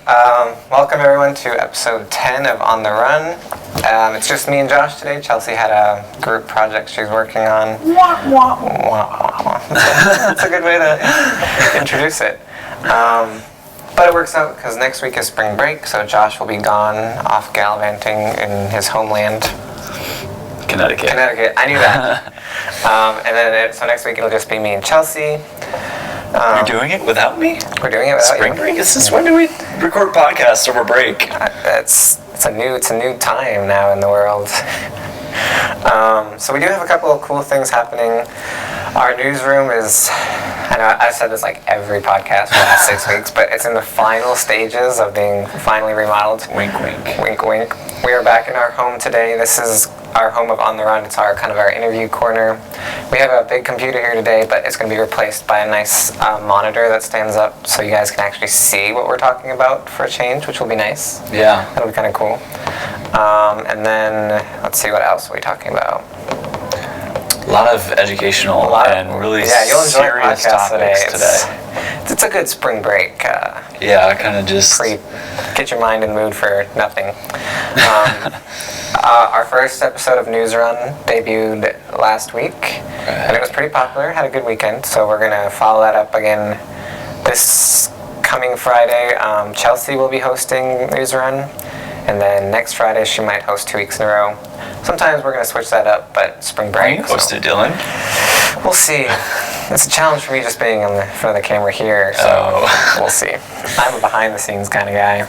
Welcome everyone to episode 10 of On the Run. It's just me and Josh today. Chelsea had a group project she's working on. That's a good way to introduce it. But it works out because next week is spring break, so Josh will be gone off gallivanting in his homeland. Connecticut. I knew that. So next week it'll just be me and Chelsea. You're doing it without me? We're doing it without spring you. break? When do we record podcasts over break? It's a new time now in the world. So we do have a couple of cool things happening. Our newsroom is, I know I've said this like every podcast for the last 6 weeks, but it's in the final stages of being finally remodeled. Wink, wink. Wink, wink. We are back in our home today. This is our home of On the Run. It's our interview corner. We have a big computer here today, but it's going to be replaced by a nice monitor that stands up so you guys can actually see what we're talking about for a change, which will be nice. Yeah. That'll be kind of cool. And then, let's see, what else are we talking about? A lot of educational and really serious topics today. It's a good spring break. Kind of just... Get your mind in the mood for nothing. Our first episode of News Run debuted last week, and it was pretty popular, had a good weekend, so we're going to follow that up again this coming Friday. Chelsea will be hosting News Run, and then next Friday she might host 2 weeks in a row. Sometimes we're going to switch that up, but spring break. You hosted, Dylan? We'll see. It's a challenge for me just being in front of the camera here, so we'll see. I'm a behind-the-scenes kind of guy.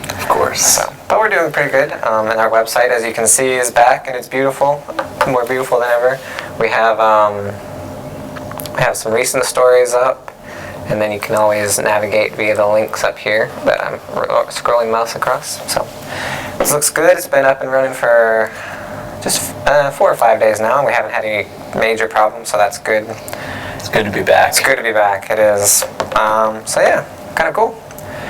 Of course. But we're doing pretty good, and our website, as you can see, is back, and it's beautiful, more beautiful than ever. We have some recent stories up, and then you can always navigate via the links up here that I'm scrolling mouse across. So this looks good. It's been up and running for just 4 or 5 days now, and we haven't had any major problems, so that's good. It's good to be back. It's good to be back. It is. So yeah, kind of cool.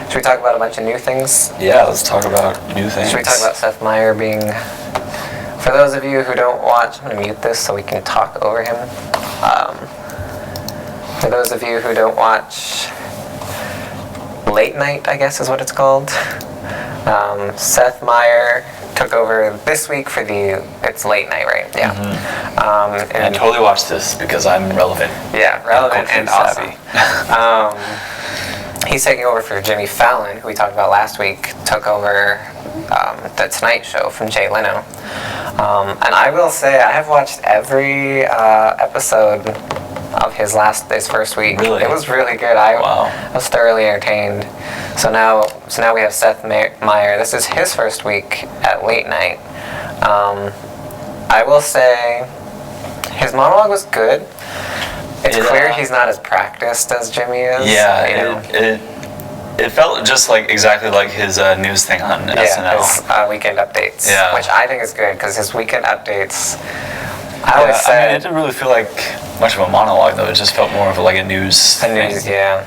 Should we talk about a bunch of new things? Yeah, let's talk about new things. Should we talk about Seth Mayer being... For those of you who don't watch, I'm going to mute this so we can talk over him. For those of you who don't watch Late Night, I guess is what it's called. Seth Mayer took over this week for it's Late Night, right? Yeah. Mm-hmm. And I totally watched this because I'm relevant. Yeah, relevant and awesome. He's taking over for Jimmy Fallon, who we talked about last week, took over The Tonight Show from Jay Leno. And I will say, I have watched every episode of his first week. Really? It was really good. I was thoroughly entertained. So now we have Seth Mayer. This is his first week at Late Night. I will say, his monologue was good. It's clear he's not as practiced as Jimmy is. Yeah, it felt just exactly like his news thing on SNL. His weekend updates, which I think is good because his weekend updates. It didn't really feel like much of a monologue though. It just felt more of a news thing. Yeah,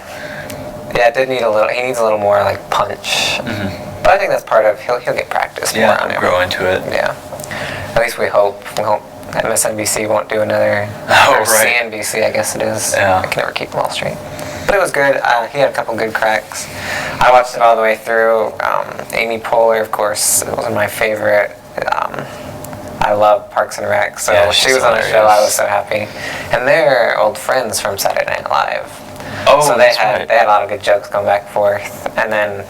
it did need a little. He needs a little more punch. Mm-hmm. But I think that's part of he'll get practice more on it. Grow into it. Yeah, at least we hope. MSNBC won't do another, or CNBC, I guess it is. Yeah. I can never keep them all straight. But it was good. He had a couple good cracks. I watched it all the way through. Amy Poehler, of course, was my favorite. I love Parks and Rec, so she was on the show. I was so happy. And they're old friends from Saturday Night Live. Oh, so they had a lot of good jokes going back and forth. And then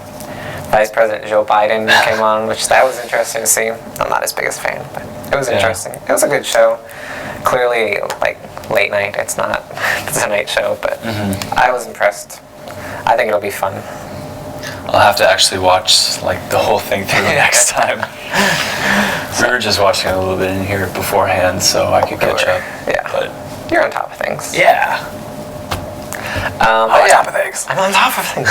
Vice President Joe Biden came on, which that was interesting to see. I'm not his biggest fan, but it was interesting. It was a good show. Clearly, late night. It's not the Tonight Show, but I was impressed. I think it'll be fun. I'll have to actually watch the whole thing through next time. We were just watching a little bit in here beforehand, so I could catch up. Yeah, but you're on top of things. Yeah. I'm on top of things. I'm on top of things.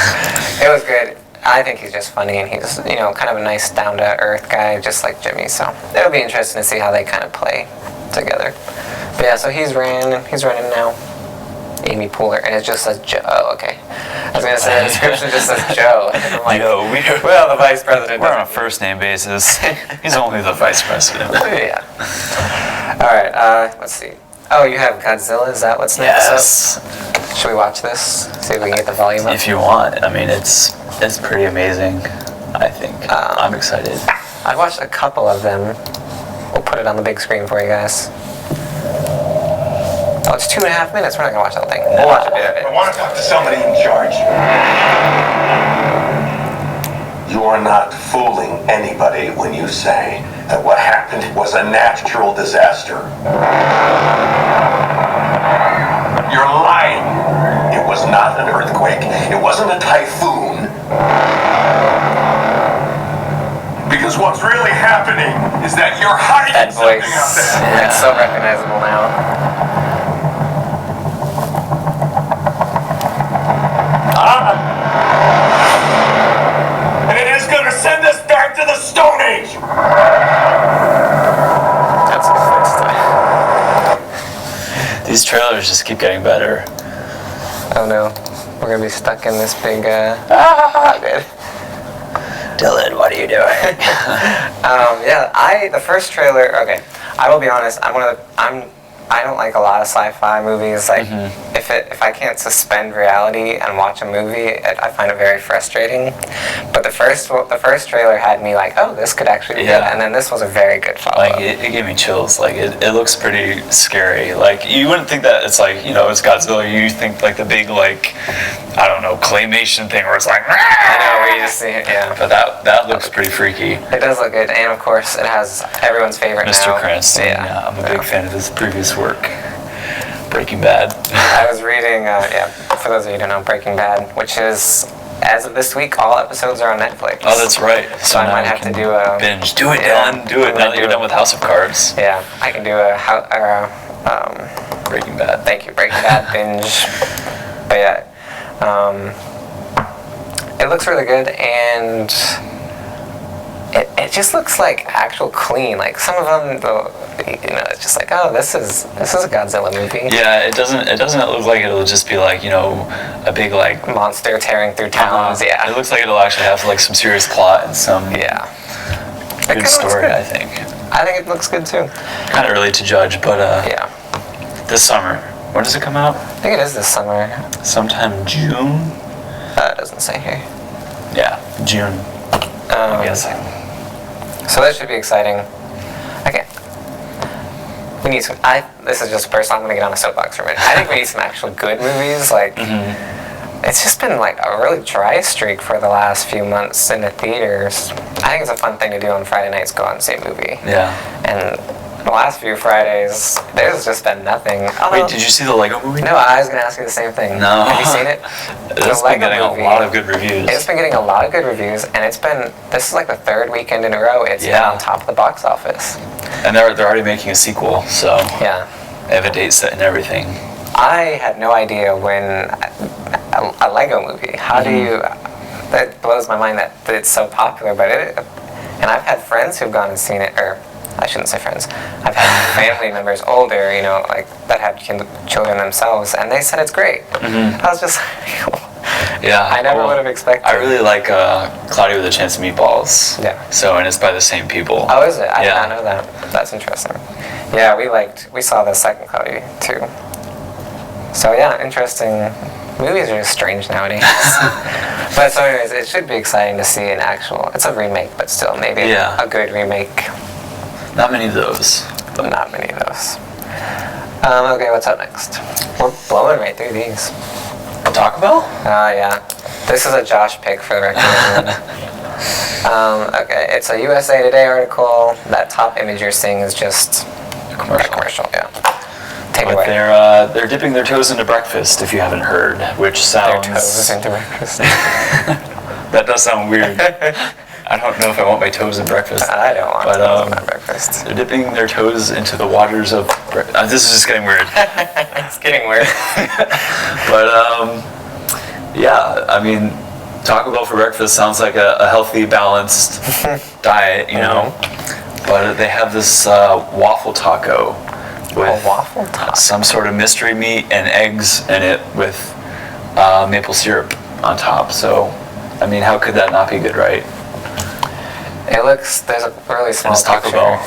It was good. I think he's just funny, and he's kind of a nice down-to-earth guy, just like Jimmy. So it'll be interesting to see how they kind of play together. But yeah, so he's running now. Amy Poehler, and it just says Joe. Oh, okay. I was gonna say the description just says Joe. And I'm well, the vice president. We're on a first name basis. He's only the vice president. Yeah. All right. Let's see. Oh, you have Godzilla. Is that what's next? Yes. Should we watch this? See if we can get the volume up. If you want. I mean, it's pretty amazing, I think. I'm excited. I watched a couple of them. We'll put it on the big screen for you guys. Oh, it's 2.5 minutes. We're not gonna watch the whole thing. We'll watch a bit of it. I want to talk to somebody in charge. You're not fooling anybody when you say that what happened was a natural disaster. You're lying. It was not an earthquake. It wasn't a typhoon. Because what's really happening is that you're hiding That something voice. out there. It's so recognizable now. And it is going to send us back to the Stone Age. That's a good voice. These trailers just keep getting better. Oh no. We're gonna be stuck in this big, good. Dylan, what are you doing? The first trailer. Okay, I will be honest. I don't like a lot of sci-fi movies. Like, if I can't suspend reality and watch a movie, I find it very frustrating. But the first trailer had me like, oh, this could actually be good. And then this was a very good follow-up. Like, it gave me chills. Like, it looks pretty scary. Like, you wouldn't think that it's like, it's Godzilla. You think like the big, like, I don't know, claymation thing where it's like, I know, where you just see it, yeah. But that looks pretty freaky. It does look good, and of course, it has everyone's favorite Mr. now. Cranston. Yeah, I'm a big fan of his previous work. Breaking Bad. I was reading, for those of you who don't know, Breaking Bad, which is, as of this week, all episodes are on Netflix. Oh, that's right. So I might have to do a binge. Do it, Dylan. Do it now that you're done with House of Cards. Yeah, I can do Breaking Bad. Thank you, Breaking Bad binge. But yeah, it looks really good, and it just looks like actual clean. Like some of them, it's just like, oh, this is a Godzilla movie. Yeah, it doesn't look like it'll just be like, a big like monster tearing through towns. Yeah, it looks like it'll actually have like some serious plot and some good story. Good. I think it looks good too. Kind of early to judge, but this summer. When does it come out? I think it is this summer. Sometime June. It doesn't say here. Yeah, June. I'm guessing. So that should be exciting. Okay. We need some. This is just personal. I'm gonna get on a soapbox for a minute. I think we need some actual good movies. Like, it's just been like a really dry streak for the last few months in the theaters. I think it's a fun thing to do on Friday nights. Go out and see a movie. Yeah. And the last few Fridays, there's just been nothing. Wait, did you see the Lego movie? No, I was gonna ask you the same thing. No. Have you seen it? It's been getting a lot of good reviews. It's been getting a lot of good reviews, and this is like the third weekend in a row it's been on top of the box office. And they're already making a sequel, so yeah, they have a date set and everything. I had no idea when a Lego movie. How do you? That blows my mind that it's so popular. But and I've had friends who've gone and seen it, or I shouldn't say friends. I've had family members older, like that have children themselves, and they said it's great. I was just I never would have expected. I really like Cloudy with a Chance of Meatballs. Yeah. So, and it's by the same people. Oh, is it? I did not know that. That's interesting. Yeah, we saw the second Cloudy too. So yeah, interesting. Movies are just strange nowadays. But so anyways, it should be exciting to see an actual, it's a remake, but still maybe a good remake. Not many of those. Not many of those. Okay, what's up next? We're blowing right through these. Taco Bell? Yeah. This is a Josh pick for the record. Okay, it's a USA Today article. That top image you're seeing is just a commercial. Yeah. Take it away. They're dipping their toes into breakfast, if you haven't heard, which sounds... Their toes into breakfast. That does sound weird. I don't know if I want my toes in breakfast. I don't want toes in my breakfast. They're dipping their toes into the waters of... this is just getting weird. It's getting weird. But, I mean, Taco Bell for breakfast sounds like a healthy, balanced diet, But they have this waffle taco with some sort of mystery meat and eggs in it with maple syrup on top. So, I mean, how could that not be good, right? There's a really small Taco picture. Bell.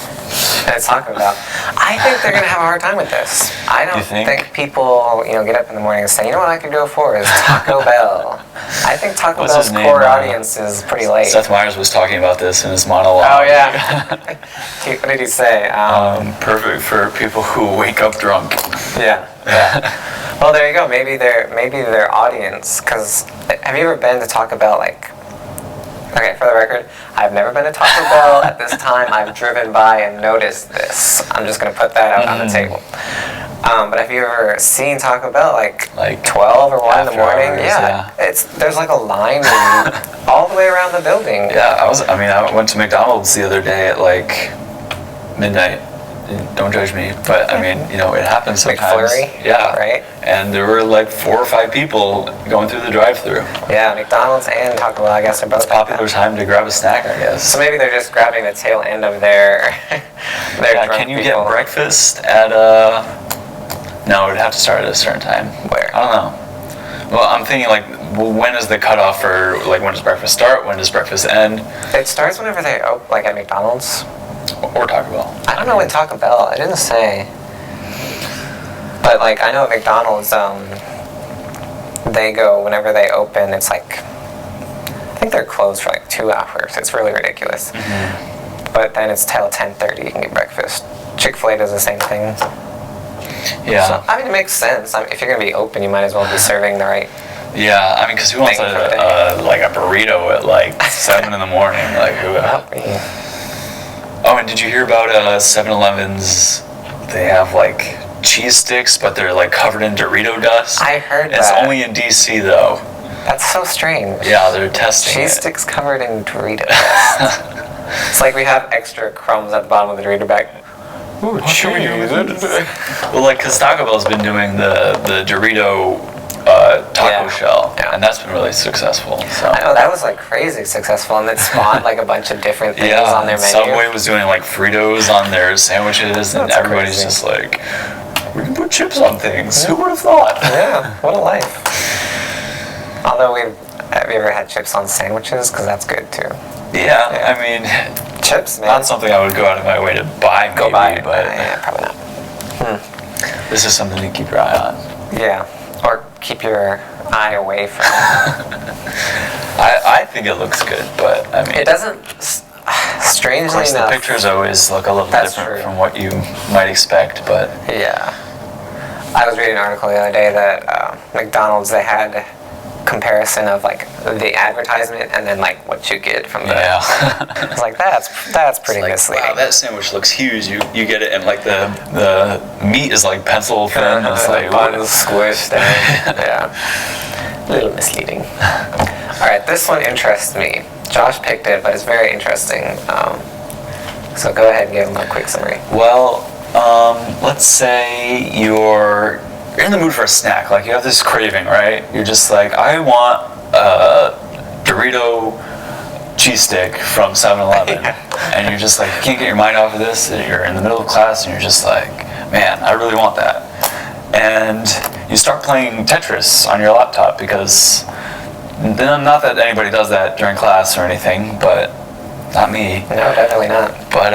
And it's Taco Bell. I think they're gonna have a hard time with this. I don't think people, get up in the morning and say, you know what I can go for is Taco Bell. I think Taco Bell's core audience is pretty late. Seth Meyers was talking about this in his monologue. Oh yeah. What did he say? Perfect for people who wake up drunk. Yeah. Well, there you go. Maybe their audience. Because have you ever been to Taco Bell? Okay, for the record, I've never been to Taco Bell at this time. I've driven by and noticed this. I'm just gonna put that out on the table. But have you ever seen Taco Bell like 12 or 1 in the morning? Hours, there's like a line all the way around the building. Yeah, I went to McDonald's the other day at like midnight. Don't judge me, but it happens sometimes. McFlurry? Yeah. Right? And there were like 4 or 5 people going through the drive-thru. Yeah, McDonald's and Taco Bell, I guess, are both popular time to grab a snack, I guess. So maybe they're just grabbing the tail end of their drunk can you people. get breakfast at No, it'd have to start at a certain time. Where? I don't know. Well, I'm thinking when is the cutoff for when does breakfast start? When does breakfast end? It starts whenever they open, like at McDonald's. Or Taco Bell. I don't know what Taco Bell. It didn't say. But I know at McDonald's, they go whenever they open. It's I think they're closed for 2 hours. It's really ridiculous. Mm-hmm. But then it's till 10:30. You can get breakfast. Chick-fil-A does the same thing. Yeah. So, it makes sense. If you're gonna be open, you might as well be serving the right. Yeah, because who wants a burrito at 7 in the morning? Who? Oh, and did you hear about 7-Eleven's? They have cheese sticks, but they're covered in Dorito dust. I heard that. It's only in DC though. That's so strange. Yeah, they're testing cheese sticks covered in Dorito dust. It's like we have extra crumbs at the bottom of the Dorito bag. Ooh, cheese. Well, because Taco Bell's been doing the Dorito taco shell, and that's been really successful. So. I know, that was crazy successful, and it spawned a bunch of different things on their menu. Subway was doing Fritos on their sandwiches, and everybody's crazy. Just we can put chips on things. Who would have thought? Yeah, what a life. Although have you ever had chips on sandwiches? Because that's good too. Yeah, chips, man. Not something I would go out of my way to buy. But probably not. This is something to keep your eye on. Yeah, or keep your eye away from. I think it looks good, but it doesn't. Strangely enough, the pictures always look a little different from what you might expect, but yeah. I was reading an article the other day that McDonald's, they had comparison of the advertisement and then what you get from the. Yeah. It's that's pretty misleading. Wow, that sandwich looks huge. You get it, and the meat is pencil thin. It's buns squished. Yeah. A little misleading. All right, this one interests me. Josh picked it, but it's very interesting. So go ahead and give him a quick summary. Well, let's say you're in the mood for a snack. You have this craving, right? You're just I want a Dorito cheese stick from 7-Eleven. And you're just you can't get your mind off of this. You're in the middle of class, and you're just man, I really want that. And you start playing Tetris on your laptop because... Not that anybody does that during class or anything, but not me. No, definitely not. But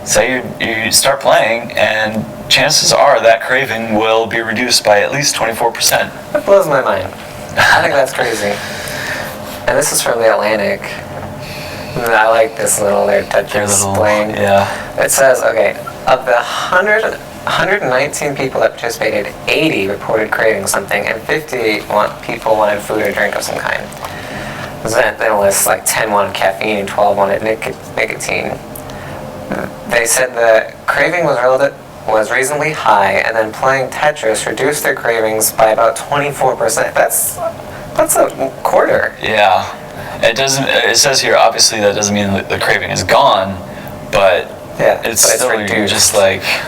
say you start playing, and chances are that craving will be reduced by at least 24%. That blows my mind. I think that's crazy. And this is from the Atlantic. I like this little Tetris playing. Yeah. It says, of the 119 people that participated, 80 reported craving something, and 50 people wanted food or drink of some kind. Then it lists 10 wanted caffeine and 12 wanted nicotine. They said the craving was reasonably high, and then playing Tetris reduced their cravings by about 24%. That's a quarter. Yeah. It says here, obviously that doesn't mean the craving is gone, but it's still reduced. Just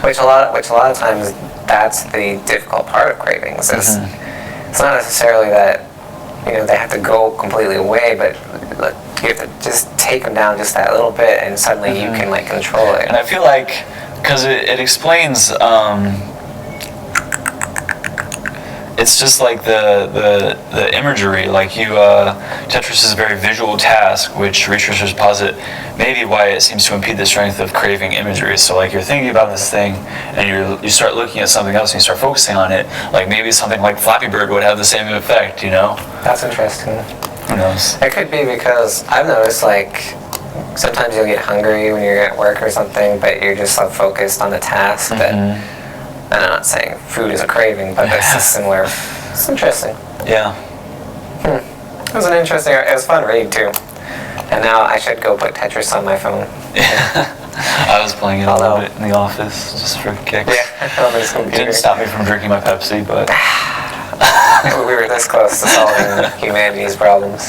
which a lot of times that's the difficult part of cravings. It's not necessarily that they have to go completely away, but you have to just take them down just that little bit, and suddenly you can control it. And I feel it's just like the imagery. Like you, Tetris is a very visual task, which researchers posit maybe why it seems to impede the strength of craving imagery. So like you're thinking about this thing, and you start looking at something else, and you start focusing on it. Like maybe something like Flappy Bird would have the same effect, you know? That's interesting. Who knows? It could be because I've noticed like sometimes you'll get hungry when you're at work or something, but you're just so focused on the task that, and I'm not saying food is a craving, but it's a similar, it's interesting. Yeah. It was an interesting, it was a fun read too. And now I should go put Tetris on my phone. I was playing it a little bit in the office, just for kicks. Yeah, on this computer. Didn't stop me from drinking my Pepsi, but... We were this close to solving humanity's problems.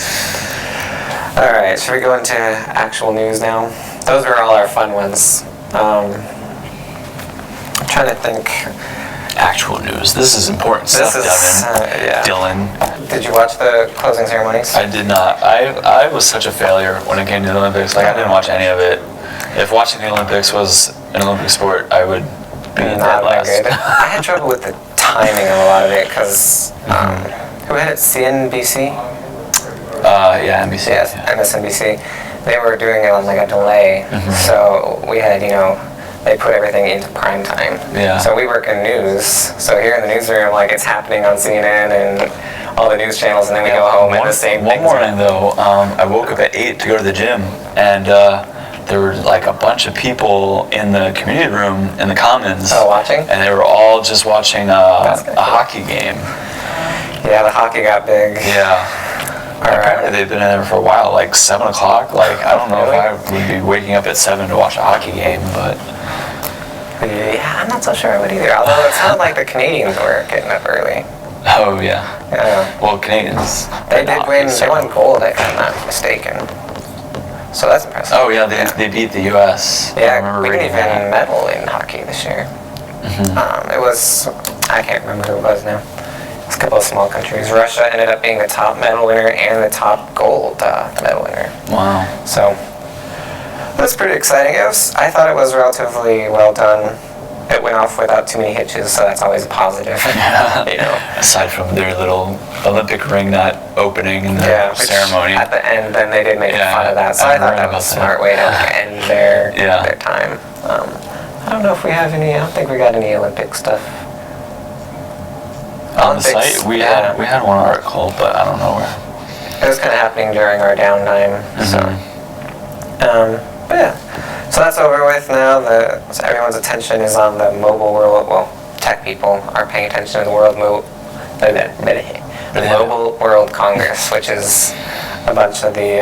Alright, should we go into actual news now? Those were all our fun ones. I'm trying to think. Actual news. This is important stuff, Devin. Dylan. Did you watch the closing ceremonies? I did not. I was such a failure when it came to the Olympics. Like, I didn't watch any of it. If watching the Olympics was an Olympic sport, I would be not dead last. good. I had trouble with the timing of a lot of it because who had it? CNBC? Yeah, NBC. Yes, MSNBC. They were doing it on like a delay, so we had, they put everything into prime time. Yeah. So we work in news. So here in the newsroom, like it's happening on CNN and all the news channels, and then we go home and the same thing. One morning though, I woke up at 8 to go to the gym, and there were like a bunch of people in the community room in the Commons. Oh, watching? And they were all just watching a hockey game. Yeah, the hockey got big. Yeah. Apparently they've been in there for a while, like 7 o'clock. Like, I don't know if I would be waking up at 7 to watch a hockey game, but... Yeah, I'm not so sure I would either. Although it sounded like the Canadians were getting up early. Oh, yeah. Yeah. Well, Canadians... They did win. They won gold, if I'm not mistaken. So that's impressive. Oh, yeah, they beat the U.S. Yeah, we didn't even medal in hockey this year. It was... I can't remember who it was now. It's a couple of small countries. Russia ended up being the top medal winner and the top gold medal winner. Wow. So that's pretty exciting. I thought it was relatively well done. It went off without too many hitches, so that's always a positive. Aside from their little Olympic ring not opening in the ceremony. At the end, then they did make fun of that. So I thought that was a smart way to end their time. I don't know if we have any. I don't think we got any Olympic stuff. On the site, we had one article, but I don't know where. It was kind of happening during our downtime, so. But yeah, so that's over with now. So everyone's attention is on the mobile world. Well, tech people are paying attention to the Mobile World Congress, which is a bunch of the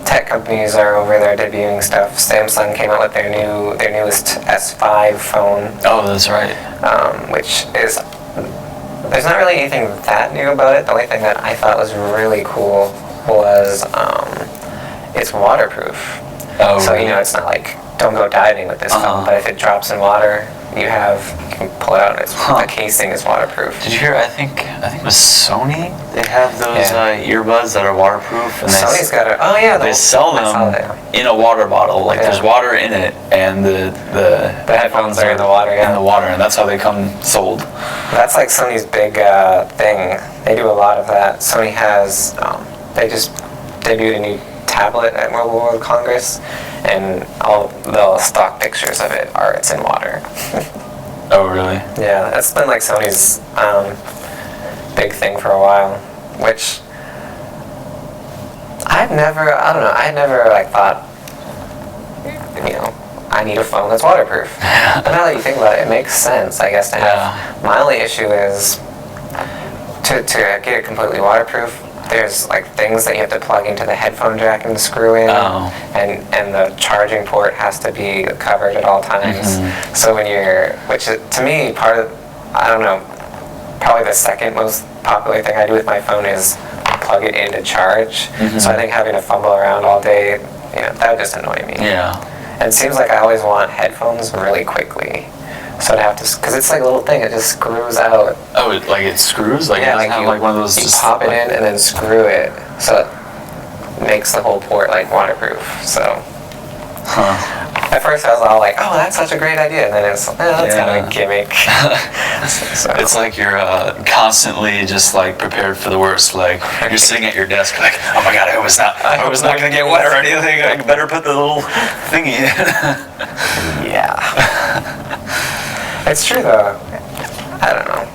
tech companies are over there debuting stuff. Samsung came out with their newest S5 phone. Oh, that's right. Which is, there's not really anything that new about it. The only thing that I thought was really cool was it's waterproof. Oh, so really? It's not like don't go diving with this phone, but if it drops in water, you can pull it out. The casing is waterproof. Did you hear? I think it was Sony. They have those earbuds that are waterproof, and Sony's got it. Oh yeah, they sell them in a water bottle. Like there's water in it, and the headphones are in the water. In the water, and that's how they come sold. That's like Sony's big thing. They do a lot of that. Sony has. They just debuted a new tablet at Mobile World Congress, and all the stock pictures of it's in water. Oh, really? Yeah, that's been like Sony's big thing for a while, which I had never like thought, I need a phone that's waterproof. But now that you think about it, it makes sense, I guess, to have. My only issue is to get it completely waterproof. There's like things that you have to plug into the headphone jack and screw in, and the charging port has to be covered at all times. So to me, probably the second most popular thing I do with my phone is plug it in to charge. So I think having to fumble around all day, that would just annoy me. Yeah. And it seems like I always want headphones really quickly. So I'd have to, because it's like a little thing, it just screws out. Oh, it screws? Like, yeah, it doesn't have like one of those... You pop it in and then screw it, so it makes the whole port like waterproof, so. At first I was all like, oh, that's such a great idea. And then it's, that's kind of a gimmick. So. It's like you're constantly just like prepared for the worst. Like you're sitting at your desk like, oh my God, I was not going to get wet or anything. I better put the little thingy in. Yeah. It's true though. I don't know.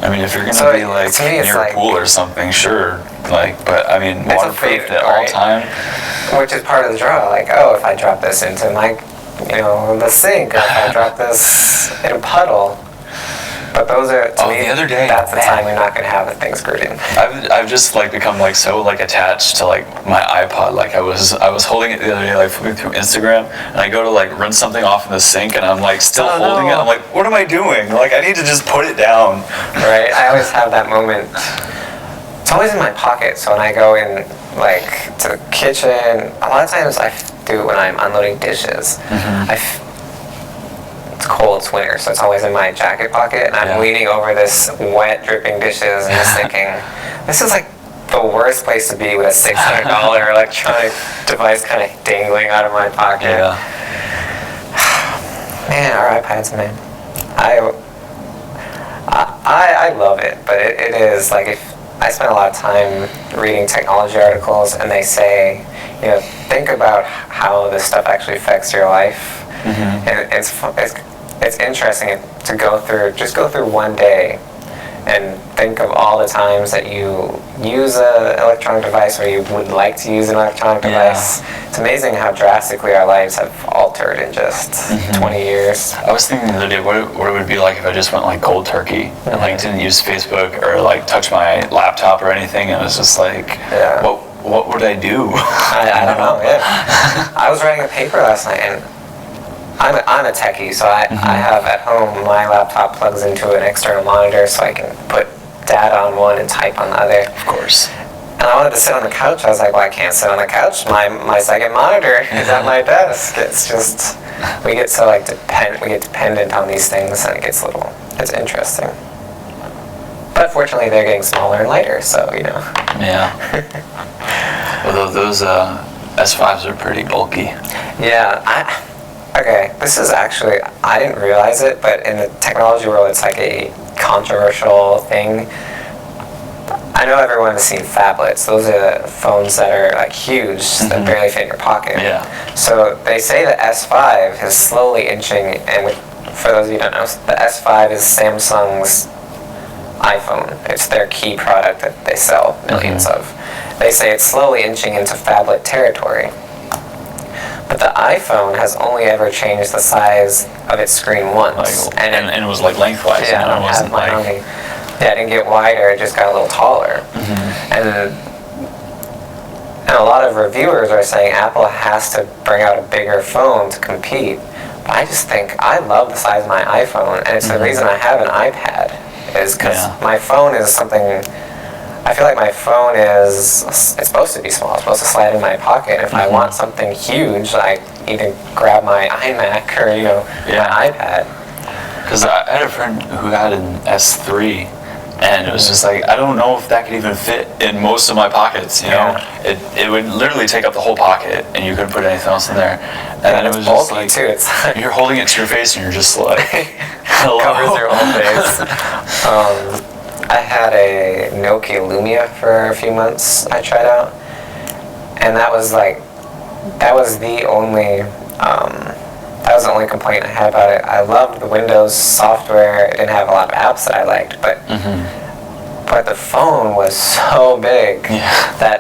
I mean, if you're going to be like near a pool or something, sure. Like, but I mean, waterproof at all time. Which is part of the draw. Like, oh, if I drop this into my, the sink, or if I drop this in a puddle. But those are, to me, the other day, that's the time you're not going to have the thing screwed in. I've just like become like so like attached to like my iPod. Like I was holding it the other day, like flipping through Instagram, and I go to like rinse something off in the sink, and I'm like still holding it. I'm like, what am I doing? Like I need to just put it down. Right. I always have that moment. It's always in my pocket. So when I go in like to the kitchen, a lot of times I do it when I'm unloading dishes. It's cold, it's winter, so it's always in my jacket pocket, and I'm leaning over this wet, dripping dishes and just thinking, this is like the worst place to be with a $600 electronic device kind of dangling out of my pocket. Yeah. Man, our iPads, man. I love it, but it is like if I spend a lot of time reading technology articles, and they say, think about how this stuff actually affects your life. And it's interesting to go through one day and think of all the times that you use an electronic device, or you would like to use an electronic device. It's amazing how drastically our lives have altered in just 20 years. I was thinking the other day what it would be like if I just went like cold turkey and like didn't use Facebook or like touch my laptop or anything, and it was just like, what would I do? I don't know. I was writing a paper last night, and I'm a techie, so I have at home, my laptop plugs into an external monitor so I can put data on one and type on the other. Of course. And I wanted to sit on the couch. I was like, well, I can't sit on the couch. My second monitor is at my desk. It's just, we get so like dependent on these things, and it's interesting. But fortunately, they're getting smaller and lighter, so, Yeah. Although those S5s are pretty bulky. Yeah, okay, this is actually, I didn't realize it, but in the technology world, it's like a controversial thing. I know everyone has seen phablets. Those are the phones that are like huge, that barely fit in your pocket. Yeah. So they say the S5 is slowly inching, and for those of you who don't know, the S5 is Samsung's iPhone. It's their key product that they sell millions of. They say it's slowly inching into phablet territory. But the iPhone has only ever changed the size of its screen once. And it was like lengthwise. Yeah, it wasn't like... it didn't get wider, it just got a little taller. And a lot of reviewers are saying Apple has to bring out a bigger phone to compete. But I just think, I love the size of my iPhone, and it's the reason I have an iPad, is because my phone is something... I feel like my phone it's supposed to be small. It's supposed to slide in my pocket. If I want something huge, I either grab my iMac or, my iPad. Because I had a friend who had an S3, and it was just like, I don't know if that could even fit in most of my pockets, It would literally take up the whole pocket, and you couldn't put anything else in there. And it was just like, too. It's you're holding it to your face, and you're just like, hello. Covers your whole face. I had a Nokia Lumia for a few months I tried out, and that was the only complaint I had about it. I loved the Windows software. It didn't have a lot of apps that I liked, but the phone was so big that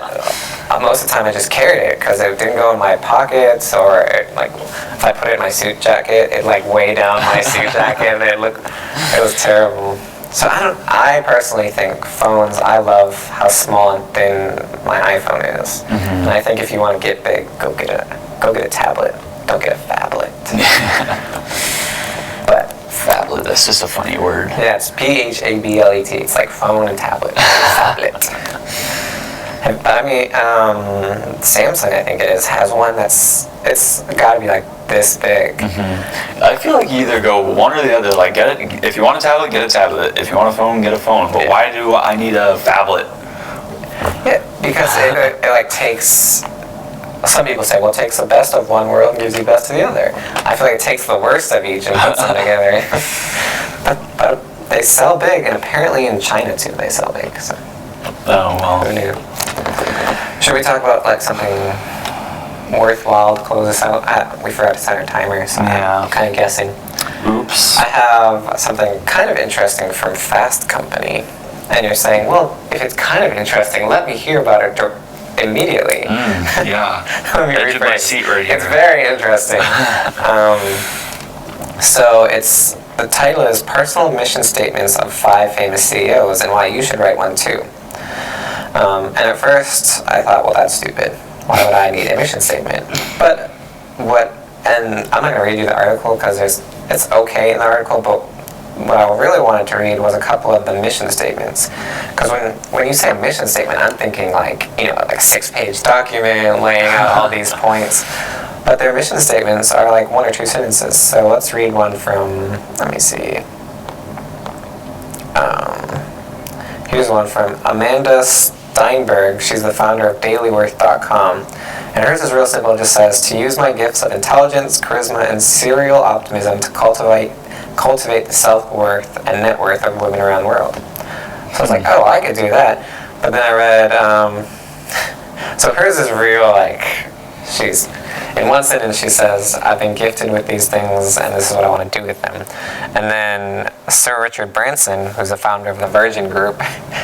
most of the time I just carried it because it didn't go in my pockets, or if I put it in my suit jacket, it weighed down my suit jacket, and it was terrible. So I personally think phones, I love how small and thin my iPhone is. And I think if you want to get big, go get a tablet. Don't get a phablet. But phablet, that's just a funny word. Yeah, it's Phablet. It's like phone and tablet. Phablet. Samsung, I think it is, has one it's got to be like this big. I feel like you either go one or the other. Like, get it. If you want a tablet, get a tablet. If you want a phone, get a phone. But why do I need a phablet? Yeah, because it takes some people say, well, it takes the best of one world and gives you the best of the other. I feel like it takes the worst of each and puts them together. but they sell big, and apparently in China too they sell big. So. Oh, well. Who knew? Should we talk about like something worthwhile to close this out? We forgot to set our timer, so I'm kind of guessing. Oops. I have something kind of interesting from Fast Company. And you're saying, well, if it's kind of interesting, let me hear about it immediately. Yeah. Let me Edge of my rephrase. seat right here. It's very interesting. So the title is Personal Mission Statements of 5 Famous CEOs and Why You Should Write One Too. And at first, I thought, well, that's stupid. Why would I need a mission statement? But and I'm not going to read you the article because it's okay in the article, but what I really wanted to read was a couple of the mission statements. Because when you say mission statement, I'm thinking like a 6-page document laying out all these points. But their mission statements are like 1 or 2 sentences. So let's read one from, let me see. Here's one from Amanda Steinberg. She's the founder of dailyworth.com. And hers is real simple. It just says, to use my gifts of intelligence, charisma, and serial optimism to cultivate the self-worth and net worth of women around the world. So I was like, oh, I could do that. But then I read, so hers is real, like, she's, in one sentence she says, I've been gifted with these things and this is what I want to do with them. And then Sir Richard Branson, who's the founder of the Virgin Group,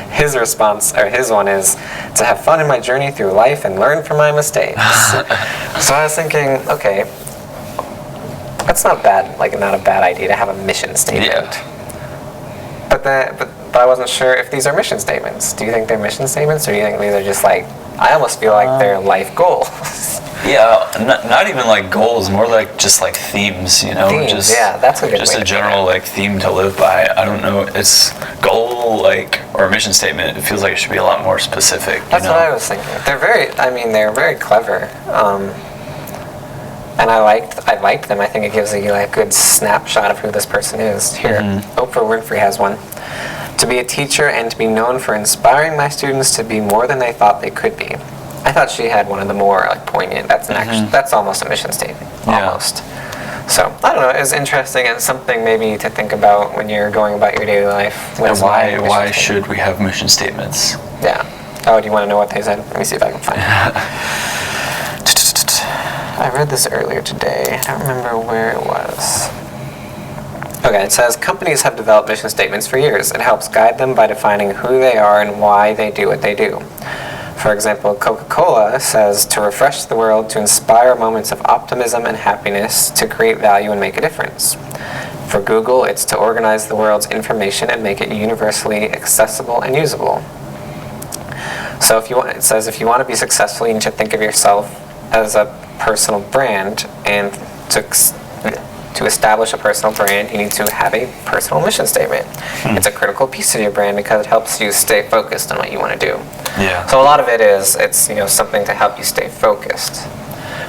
his response, or his one is, to have fun in my journey through life and learn from my mistakes. So I was thinking, okay, that's not bad, like not a bad idea to have a mission statement. Yeah. But I wasn't sure if these are mission statements. Do you think they're mission statements, or do you think these are just like, I almost feel like they're life goals? Yeah, not even like goals, more like just like themes, Themes, just, yeah, that's a good just way a to general like theme to live by. I don't know, it's goal or mission statement. It feels like it should be a lot more specific. That's what I was thinking. They're very clever. And I liked them. I think it gives you like a good snapshot of who this person is. Here, Oprah Winfrey has one. To be a teacher and to be known for inspiring my students to be more than they thought they could be. I thought she had one of the more like poignant. That's almost a mission statement. Almost. So I don't know. It was interesting and something maybe to think about when you're going about your daily life. And why should we have mission statements? Yeah. Oh, do you want to know what they said? Let me see if I can find it. I read this earlier today. I don't remember where it was. Okay, it says, companies have developed mission statements for years. It helps guide them by defining who they are and why they do what they do. For example, Coca-Cola says to refresh the world, to inspire moments of optimism and happiness, to create value and make a difference. For Google, it's to organize the world's information and make it universally accessible and usable. So it says if you want to be successful, you need to think of yourself as a personal brand, and to establish a personal brand, you need to have a personal mission statement. It's a critical piece of your brand because it helps you stay focused on what you want to do. Yeah. So a lot of it is, it's something to help you stay focused,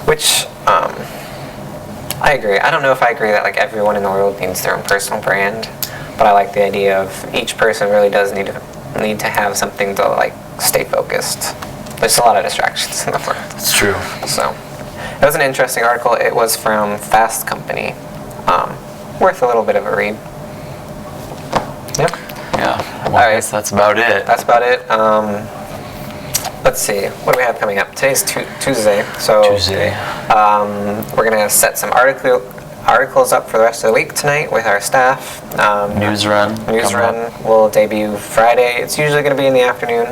which I agree. I don't know if I agree that like everyone in the world needs their own personal brand, but I like the idea of each person really does need to have something to like stay focused. There's a lot of distractions in the world. It's true. So it was an interesting article. It was from Fast Company. Worth a little bit of a read. Yep. Yeah. Well, All I right. guess that's about it. That's about it. Let's see. What do we have coming up? Today's Tuesday. So Tuesday. we're going to set some articles up for the rest of the week tonight with our staff. News run. News run will debut Friday. It's usually going to be in the afternoon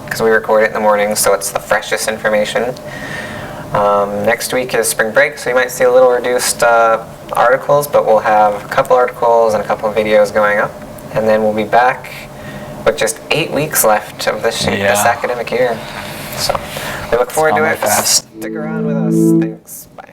because we record it in the morning, so it's the freshest information. Next week is spring break, so you might see a little reduced articles, but we'll have a couple articles and a couple of videos going up, and then we'll be back with just 8 weeks left of this academic year. So we look forward to it. Fast. Stick around with us. Thanks. Bye.